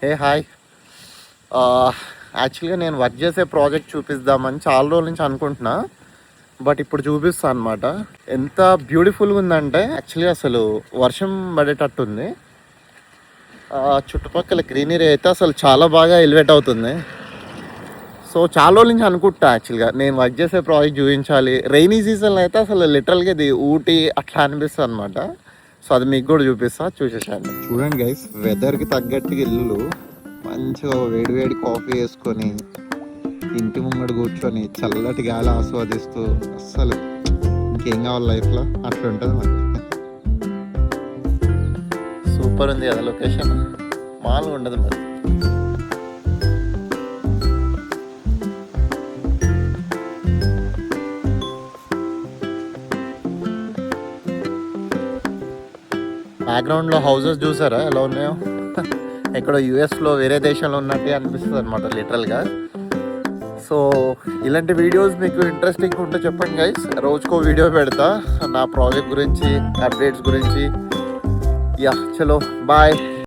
Hey hi. యాక్చువల్గా నేను work చేసే ప్రాజెక్ట్ చూపిద్దామని చాలా రోజుల నుంచి అనుకుంటున్నా, బట్ ఇప్పుడు చూపిస్తాను అనమాట. ఎంత బ్యూటిఫుల్గా ఉందంటే యాక్చువల్లీ అసలు వర్షం పడేటట్టుంది. చుట్టుపక్కల గ్రీనరీ అయితే అసలు చాలా బాగా ఎలివేట్ అవుతుంది. సో చాలా రోజుల నుంచి అనుకుంటా యాక్చువల్గా నేను వర్క్ చేసే ప్రాజెక్ట్ చూపించాలి. రైనీ సీజన్లో అయితే అసలు లిటరల్గా ఇది ఊటీ అట్లా అనిపిస్తుంది అనమాట. సో అది మీకు కూడా చూపిస్తా, చూసేసాను. చూడండి గైస్, వెదర్కి తగ్గట్టుగా ఇల్లు మంచిగా వేడివేడి కాఫీ వేసుకొని ఇంటి ముంగడు కూర్చొని చల్లటి గాలి ఆస్వాదిస్తూ అస్సలు ఇంకేం కావాలి లైఫ్లో, అట్లా ఉంటుంది మరి. సూపర్ ఉంది కదా లొకేషన్, మామూలుగా ఉండదు మరి. బ్యాక్గ్రౌండ్లో హౌసెస్ చూసారా ఎలా ఉన్నాయో? ఎక్కడో యూఎస్లో వేరే దేశంలో ఉన్నట్టే అనిపిస్తుంది అనమాట లిటరల్గా. సో ఇలాంటి వీడియోస్ మీకు ఇంట్రెస్టింగ్ ఉంటే చెప్పండి గైస్, రోజుకో వీడియో పెడతా నా ప్రాజెక్ట్ గురించి, అప్డేట్స్ గురించి. యా చలో బాయ్.